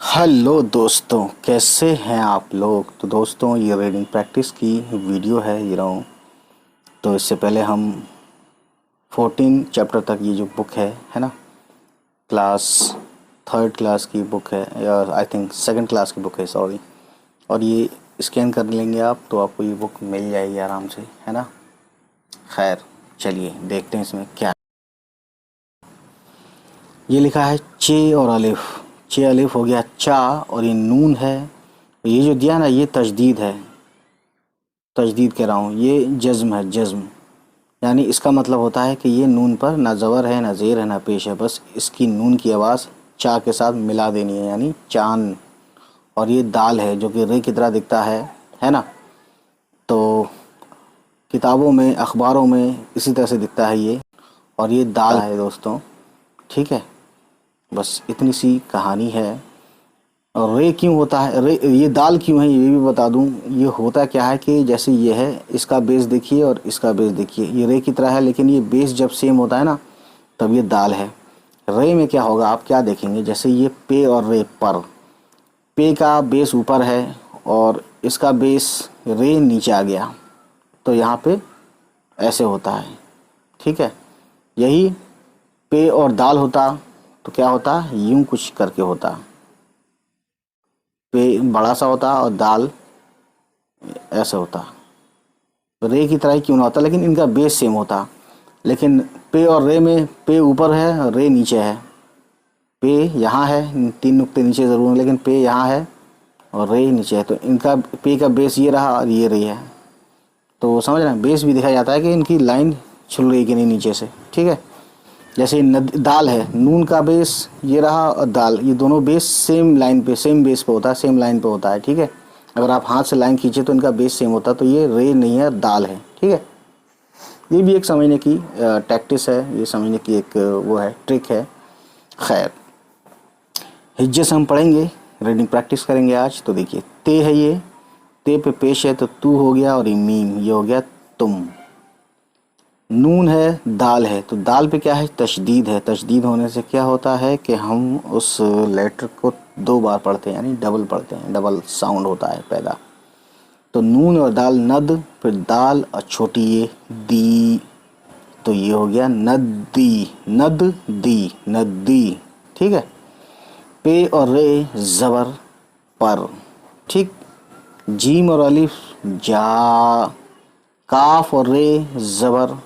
Hello दोस्तों, कैसे हैं आप लोग। तो दोस्तों, ये रीडिंग प्रैक्टिस की वीडियो है तो इससे पहले हम 14 चैप्टर तक ये जो बुक है ना, क्लास थर्ड क्लास की बुक है, या आई थिंक सेकंड क्लास की बुक है, सॉरी। और ये स्कैन कर लेंगे आप तो आपको ये बुक मिल जाएगी आराम से, है ना। खैर, चलिए देखते हैं इसमें क्या। ये लिखा है चे और अलिफ। चे अलिफ हो गया चा, और ये नून है। ये जो दिया ना, ये तजदीद है। तजदीद कह रहा हूँ, ये जज्म है, जज्म। यानी इसका मतलब होता है कि ये नून पर ना ज़बर है, ना ज़ेर है, ना पेश है। बस इसकी नून की आवाज़ चा के साथ मिला देनी है, यानी चांद। और ये दाल है जो कि रे की तरह दिखता है ना। तो किताबों में, अखबारों में इसी तरह से दिखता है ये। और ये दाल है दोस्तों, ठीक है। बस इतनी सी कहानी है। और रे क्यों होता है, रे ये दाल क्यों है ये भी बता दूं। ये होता क्या है कि जैसे ये है, इसका बेस देखिए और इसका बेस देखिए, ये रे की तरह है, लेकिन ये बेस जब सेम होता है ना, तब ये दाल है। रे में क्या होगा, आप क्या देखेंगे, जैसे ये पे और रे पर, पे का बेस ऊपर है और इसका बेस रे नीचे आ गया, तो यहाँ पे ऐसे होता है, ठीक है। यही पे और दाल होता तो क्या होता, यूं कुछ करके होता। पे बड़ा सा होता और दाल ऐसे होता। रे की तरह ही क्यों ना होता, लेकिन इनका बेस सेम होता। लेकिन पे और रे में पे ऊपर है और रे नीचे है। पे यहाँ है, 3 नुक्ते नीचे ज़रूर हैं, लेकिन पे यहाँ है और रे नीचे है, तो इनका पे का बेस ये रहा और ये रे है। तो समझ रहे हैं, बेस भी दिखाया जाता है कि इनकी लाइन छुल रही कि नहीं नीचे से, ठीक है। जैसे दाल है, नून का बेस ये रहा और दाल, ये दोनों बेस सेम लाइन पे, सेम बेस पे होता है, सेम लाइन पे होता है, ठीक है। अगर आप हाथ से लाइन खींचे तो इनका बेस सेम होता, तो ये रे नहीं है, दाल है, ठीक है। ये भी एक समझने की टैक्टिस है, ये समझने की एक वो है, ट्रिक है। खैर, हिज्जे से हम पढ़ेंगे, रीडिंग प्रैक्टिस करेंगे आज। तो देखिए, ते है ये, ते पे पेश है तो तू हो गया, और ये मीम, ये हो गया तुम। नून है, दाल है, तो दाल पे क्या है, तशदीद है। तशदीद होने से क्या होता है कि हम उस लेटर को 2 बार पढ़ते हैं, यानी डबल पढ़ते हैं, डबल साउंड होता है पैदा। तो नून और दाल, नद, फिर दाल और छोटी ये दी, तो ये हो गया नदी, नद दी, नदी, ठीक है। पे और रे ज़बर पर, ठीक। जीम और अलिफ जा, काफ और रे ज़बर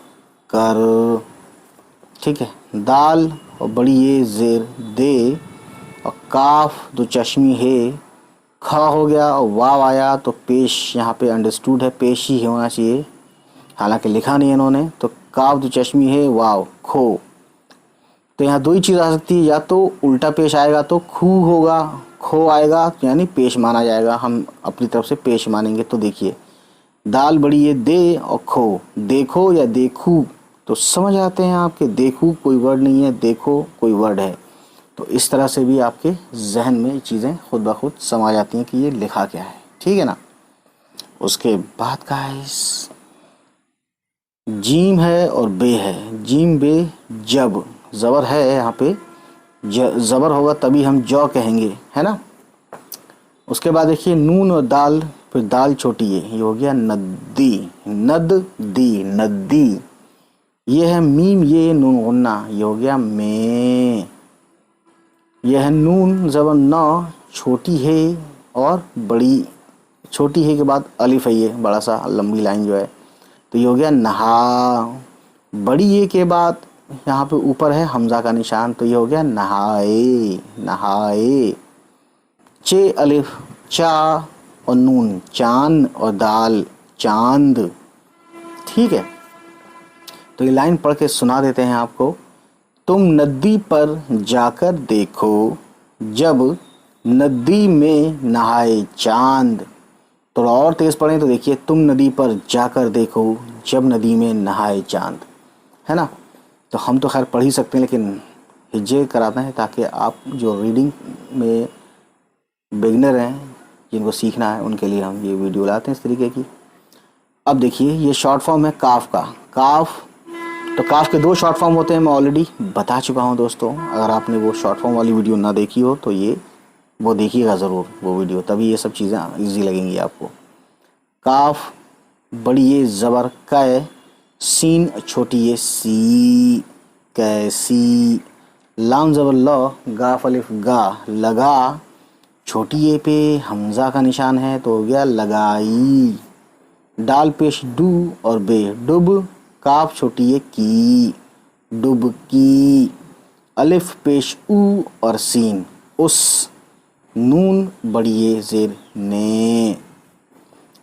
कर, ठीक है। दाल और बड़ी ये ज़ेर दे, और काफ दो चश्मी है, खा हो गया और वाव आया तो पेश, यहाँ पे अंडरस्टूड है, पेश ही होना चाहिए, हालांकि लिखा नहीं है इन्होंने। तो काफ दो चश्मी है, वाव खो। तो यहाँ 2 ही चीज़ आ सकती है, या तो उल्टा पेश आएगा तो खू होगा, खो आएगा यानी पेश माना जाएगा, हम अपनी तरफ से पेश मानेंगे। तो देखिए, दाल बड़ी ये दे और खो, देखो या देखू, तो समझ आते हैं आपके, देखू कोई वर्ड नहीं है, देखो कोई वर्ड है। तो इस तरह से भी आपके जहन में चीज़ें खुद ब खुद समा जाती हैं कि ये लिखा क्या है, ठीक है ना। उसके बाद गाइस, जीम है और बे है, जीम बे जब, ज़बर है यहाँ पे, ज़बर होगा तभी हम जौ कहेंगे, है ना। उसके बाद देखिए, नून और दाल, फिर दाल छोटी है, ये हो गया नदी, नद दी, नदी। ये है मीम, ये नून गुन्ना, ये हो गया में। यह है नून ज़बर न, छोटी है और बड़ी, छोटी है के बाद अलिफ है, ये बड़ा सा लंबी लाइन जो है, तो ये हो गया नहा। बड़ी ये के बाद यहाँ पे ऊपर है हमज़ा का निशान, तो ये हो गया नहाए, नहाए। चे अलिफ चा और नून चांद, और दाल चांद, ठीक है। तो ये लाइन पढ़ के सुना देते हैं आपको। तुम नदी पर जाकर देखो, जब नदी में नहाए चांद। थोड़ा और तेज़ पढ़ें तो देखिए, तुम नदी पर जाकर देखो, जब नदी में नहाए चांद, है ना। तो हम तो खैर पढ़ ही सकते हैं, लेकिन हिज्जे कराते हैं ताकि आप जो रीडिंग में बिगनर हैं, जिनको सीखना है, उनके लिए हम ये वीडियो लाते हैं इस तरीके की। अब देखिए, ये शॉर्ट फॉर्म है काफ का, काफ। तो काफ के 2 शॉर्ट फॉर्म होते हैं, मैं ऑलरेडी बता चुका हूँ दोस्तों। अगर आपने वो शॉर्ट फॉर्म वाली वीडियो ना देखी हो तो ये वो देखिएगा ज़रूर वो वीडियो, तभी ये सब चीज़ें इजी लगेंगी आपको। काफ बड़ी ये ज़बर कै, सीन छोटी ये सी, कैसी। लाम ज़बर ल, गाफ अलिफ गा, लगा। छोटी ये पे हमज़ा का निशान है तो हो गया लगाई। डाल पेश डू और बे, डुब। काफ छोटी ये की, डुबकी। अलिफ पेश ऊ और सीन, उस। नून बड़ी ये ज़ेर ने।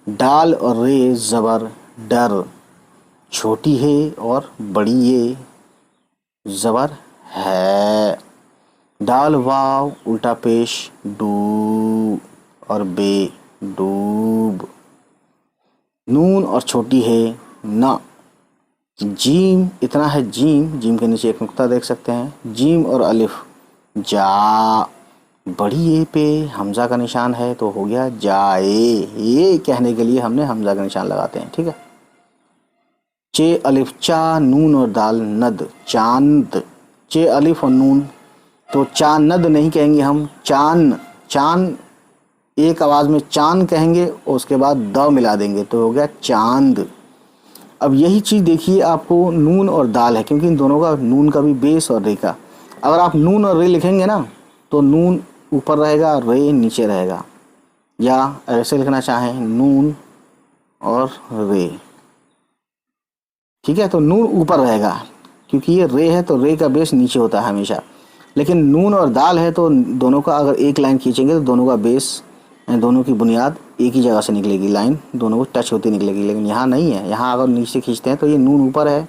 डाल और रे ज़बर डर, छोटी है और बड़ी ये ज़बर है। डाल वाव उल्टा पेश डू और बे, डूब। नून और छोटी है ना। जीम इतना है जीम, जीम के नीचे एक नुक्ता देख सकते हैं। जीम और अलिफ जा, बड़ी ये पे हमज़ा का निशान है तो हो गया जाए। ये कहने के लिए हमने हमज़ा का निशान लगाते हैं, ठीक है। चे अलिफ चा, नून और दाल नद, चांद। चे अलिफ और नून तो चांद नहीं कहेंगे हम, चांद। चांद एक आवाज़ में चांद कहेंगे और उसके बाद द मिला देंगे तो हो गया चांद। अब यही चीज़ देखिए, आपको नून और दाल है, क्योंकि इन दोनों का, नून का भी बेस और रे का, अगर आप नून और रे लिखेंगे ना तो नून ऊपर रहेगा, रे नीचे रहेगा। या ऐसे लिखना चाहें नून और रे, ठीक है। तो नून ऊपर रहेगा क्योंकि ये रे है तो रे का बेस नीचे होता है हमेशा। लेकिन नून और दाल है तो दोनों का अगर एक लाइन खींचेंगे तो दोनों का बेस, दोनों की बुनियाद एक ही जगह से निकलेगी, लाइन दोनों को टच होती निकलेगी। लेकिन यहाँ नहीं है, यहाँ अगर नीचे खींचते हैं तो ये नून ऊपर है,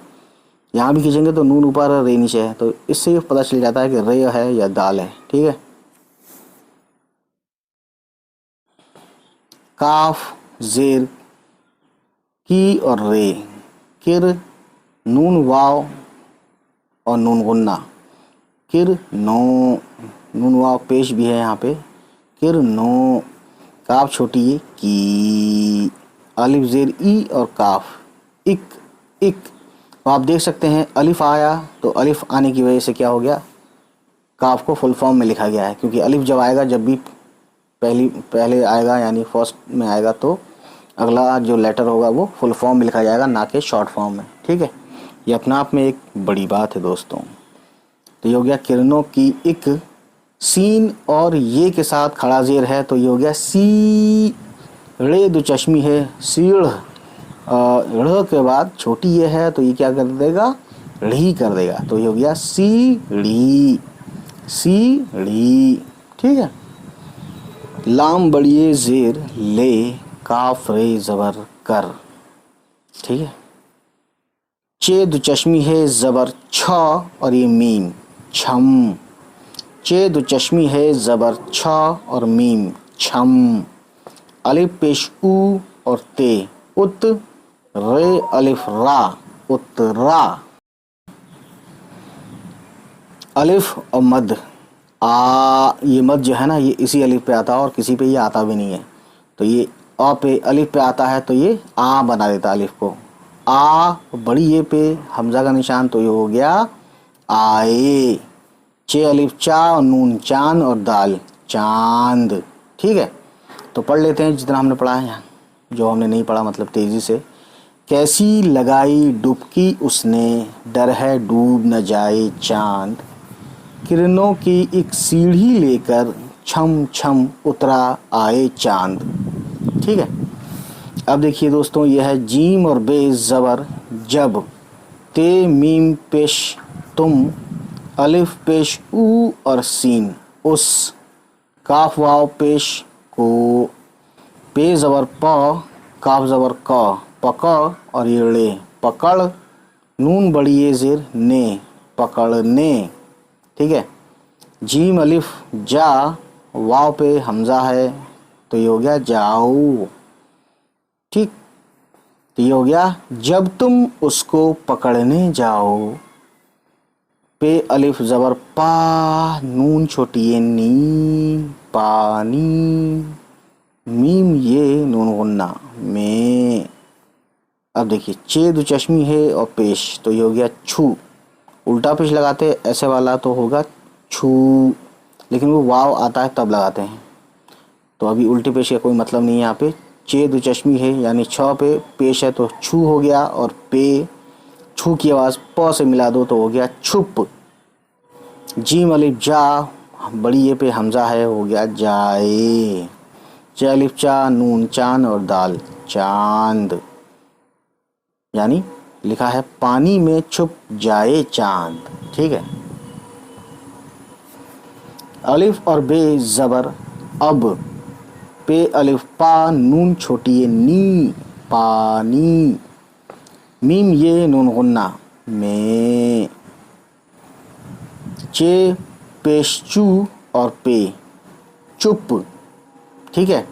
यहाँ भी खींचेंगे तो नून ऊपर है, रे नीचे है। तो इससे पता चल जाता है कि रे है या दाल है, ठीक है। काफ जेर की और रे, किर नून वाव और नून गुन्ना, किर नो। नून वाव पेश भी है यहाँ पे, किर नो। काफ छोटी है की। अलिफ जेर ई और काफ, इक, इक। तो आप देख सकते हैं अलिफ आया तो अलिफ आने की वजह से क्या हो गया, काफ को फुल फॉर्म में लिखा गया है। क्योंकि अलिफ जब आएगा, जब भी पहले आएगा यानी फर्स्ट में आएगा तो अगला जो लेटर होगा वो फुल फॉर्म में लिखा जाएगा, ना कि शॉर्ट फॉर्म में, ठीक है। ये अपने आप में एक बड़ी बात है दोस्तों। तो ये हो गया किरणों की इक। सीन और ये के साथ खड़ा जेर है तो ये हो गया सी। रे दो चश्मी है, सीढ़। ढ़ के बाद छोटी ये है तो ये क्या कर देगा, ढ़ी कर देगा तो ये हो गया सीढ़ी, सीढ़ी, ठीक है। लाम बड़िए जेर ले, काफ रे ज़बर कर, ठीक है। चे दो चश्मी है ज़बर छ और ये मीम, छम। चे दो चश्मी है ज़बर छ और मीम, छम। अलिफ पेश ऊ और ते, उत। रे अलिफ रा, उत्तरा। अलिफ और मद आ, ये मद जो है ना ये इसी अलिफ पे आता है और किसी पे ये आता भी नहीं है। तो ये अ पे अलिफ पे आता है तो ये आ बना देता है अलिफ को। आ बड़ी ये पे हमज़ा का निशान तो ये हो गया आए। चे अलिफ चा और नून चांद और दाल चांद, ठीक है। तो पढ़ लेते हैं जितना हमने पढ़ा है यहाँ, जो हमने नहीं पढ़ा मतलब तेज़ी से। कैसी लगाई डुबकी उसने, डर है डूब न जाए चांद। किरणों की एक सीढ़ी लेकर छम छम उतरा आए चांद, ठीक है। अब देखिए दोस्तों, यह है जीम और बे ज़बर जब, ते मीम पेश तुम, अलिफ पेश ऊ और सीन उस, काफ वाव पेश को, पे ज़बर प, काफ ज़बर क, पकड़ और ये ले, पकड़। नून बड़ी ये ज़ेर ने, पकड़ने, ठीक है। जीम अलिफ जा, वाव पे हमज़ा है तो ये हो गया जाओ, ठीक। तो ये हो गया जब तुम उसको पकड़ने जाओ। पे अलिफ ज़बर पा, नून छोटी ये नी, पानी। मीम ये नून गुन्ना में। अब देखिए चे दो चश्मी है और पेश तो ये हो गया छू। उल्टा पेश लगाते ऐसे वाला तो होगा छू। लेकिन वो वाव आता है तब लगाते हैं। तो अभी उल्टे पेश का कोई मतलब नहीं है यहाँ पे। चे दो चश्मी है यानी छ पे पेश है तो छू हो गया, और पे छू की आवाज़ प से मिला दो तो हो गया छुप। जीम अलिफ जा बड़ी ये पे हमजा है, हो गया जाए। च अलिफ चा नून चांद और दाल चांद, यानी लिखा है पानी में छुप जाए चांद। ठीक है। अलिफ और बे ज़बर अब, पे अलिफ पा नून छोटी है नी पानी, मीम ये नून गुन्ना में, चे पेश चू और पे चुप। ठीक है।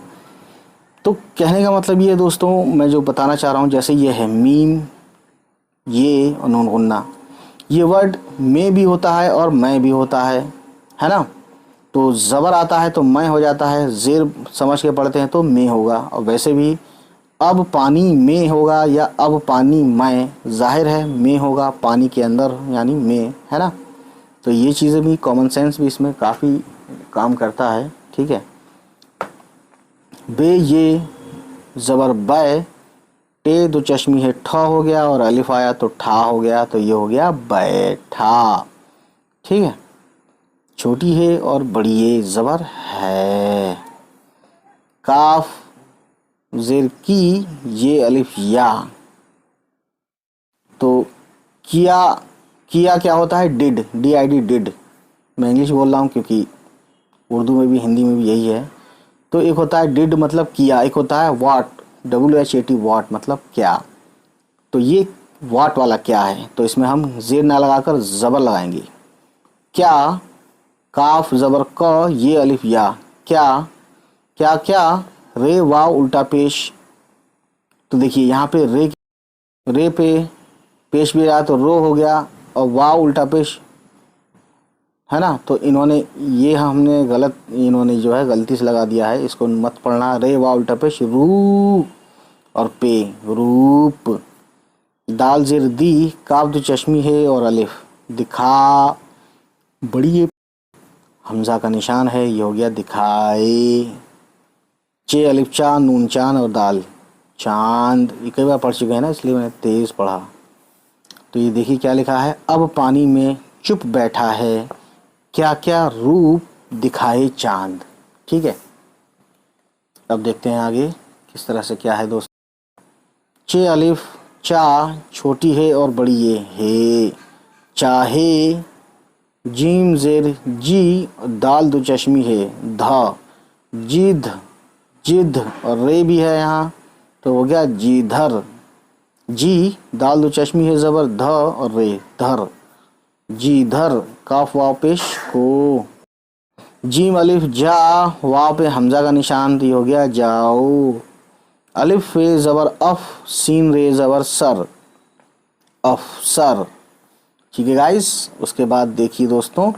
तो कहने का मतलब ये है दोस्तों, मैं जो बताना चाह रहा हूँ, जैसे ये है मीम ये और नून गुन्ना, ये वर्ड में भी होता है और मैं भी होता है ना। तो ज़बर आता है तो मैं हो जाता है, ज़ेर समझ के पढ़ते हैं तो में होगा। और वैसे भी अब पानी में होगा या अब पानी में, जाहिर है में होगा पानी के अंदर यानी में, है ना। तो ये चीज़ें भी, कॉमन सेंस भी इसमें काफ़ी काम करता है। ठीक है। बे ये ज़बर बै, टे दो चश्मी है ठ हो गया, और अलिफ आया तो ठा हो गया, तो ये हो गया बैठा। ठीक है। छोटी है और बड़ी ये ज़बर है। काफ ज़ेर की ये अलिफ या, तो किया, किया क्या होता है डिड, DID डिड। मैं इंग्लिश बोल रहा हूँ क्योंकि उर्दू में भी हिंदी में भी यही है। तो एक होता है डिड मतलब किया, एक होता है वाट, WHAT वाट मतलब क्या। तो ये वाट वाला क्या है, तो इसमें हम ज़ेर ना लगाकर ज़बर लगाएंगे। क्या, काफ ज़बर क ये अलिफ या, क्या क्या क्या, रे वाव उल्टा पेश। तो देखिए यहाँ पे रे पे पेश भी रहा तो रो हो गया, और वाव उल्टा पेश है ना। तो इन्होंने ये हमने गलत, इन्होंने जो है गलती से लगा दिया है, इसको मत पढ़ना। रे वाव उल्टा पेश रू, और पे रूप। दाल ज़ेर दी, काफ दो चश्मी है और अलिफ, दिखा बड़ी ये हमजा का निशान है, ये हो गया दिखाए। चे अलिफ चा नून चांद और दाल चांद, ये कई बार पढ़ चुके हैं ना, इसलिए मैंने तेज़ पढ़ा। तो ये देखिए क्या लिखा है, अब पानी में चुप बैठा है, क्या क्या रूप दिखाए चांद। ठीक है। अब देखते हैं आगे किस तरह से क्या है दोस्त। चे अलिफ चा छोटी है और बड़ी ये है, चाहे। जीम ज़ेर जी, दाल दो चश्मी है ध, जिद जिद, और रे भी है यहाँ तो हो गया जीधर। जी दाल दो चश्मी है ज़बर ध और रे धर, जीधर। काफ वाव पेश को। जीम अलिफ जा, वाव पे हमजा का निशान, तो हो गया जाओ। अलिफ रे ज़बर अफ, सीन रे ज़बर सर, अफसर। ठीक है गाइस। उसके बाद देखिए दोस्तों,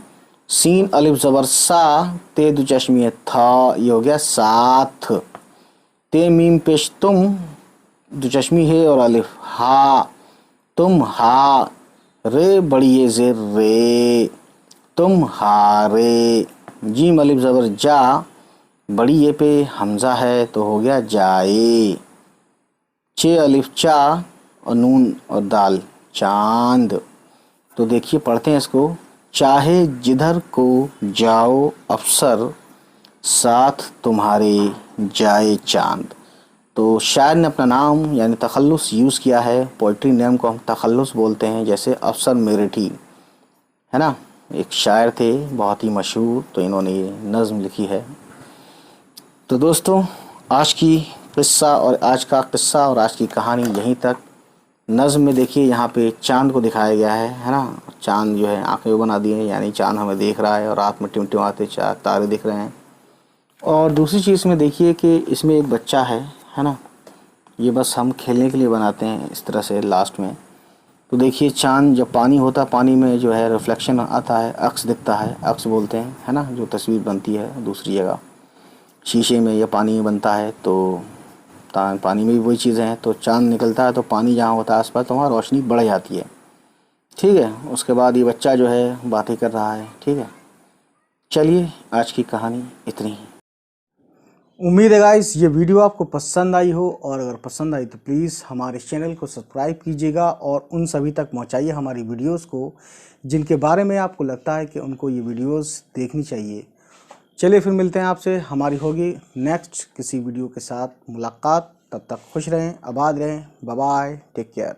सीन अलिफ ज़बर सा, ते दो चश्मी है था, ये हो गया साथ। ते मीम पेश तुम, दो चश्मी है और अलिफ हा, तुम हा। रे बड़ी ये ज़ेर रे, तुम हारे। जीम अलिफ ज़बर जा, बड़ी ये पे हमजा है तो हो गया जाए। चे अलिफ चा और नून और दाल चांद। तो देखिए पढ़ते हैं इसको। चाहे जिधर को जाओ अफसर, साथ तुम्हारे जाए चांद। तो शायर ने अपना नाम यानी तखल्लुस यूज़ किया है। पोइट्री नेम को हम तखल्लुस बोलते हैं, जैसे अफसर मेरठी है ना, एक शायर थे बहुत ही मशहूर, तो इन्होंने ये नज़्म लिखी है। तो दोस्तों आज की किस्सा और आज का किस्सा और आज की कहानी यहीं तक। नज़्म में देखिए यहाँ पे चांद को दिखाया गया है ना। चांद जो है आंखें बना दी हैं, यानी चांद हमें देख रहा है और रात में टिमटिमाते चार तारे दिख रहे हैं। और दूसरी चीज़ में देखिए कि इसमें एक बच्चा है ना, ये बस हम खेलने के लिए बनाते हैं इस तरह से लास्ट में। तो देखिए चांद जब पानी होता है, पानी में जो है रिफ्लेक्शन आता है, अक्स दिखता है, अक्स बोलते हैं है ना, जो तस्वीर बनती है दूसरी जगह शीशे में या पानी में बनता है। तो पानी में भी वही चीज़ें हैं। तो चांद निकलता है तो पानी जहाँ होता है आसपास, तो वहाँ रोशनी बढ़ जाती है। ठीक है। उसके बाद ये बच्चा जो है बातें कर रहा है। ठीक है। चलिए आज की कहानी इतनी ही। उम्मीद है गाइस ये वीडियो आपको पसंद आई हो, और अगर पसंद आई तो प्लीज़ हमारे चैनल को सब्सक्राइब कीजिएगा और उन सभी तक पहुंचाइए हमारी वीडियोस को जिनके बारे में आपको लगता है कि उनको ये वीडियोस देखनी चाहिए। चलिए फिर मिलते हैं आपसे, हमारी होगी नेक्स्ट किसी वीडियो के साथ मुलाकात। तब तक खुश रहें, आबाद रहें, बाय बाय, टेक केयर।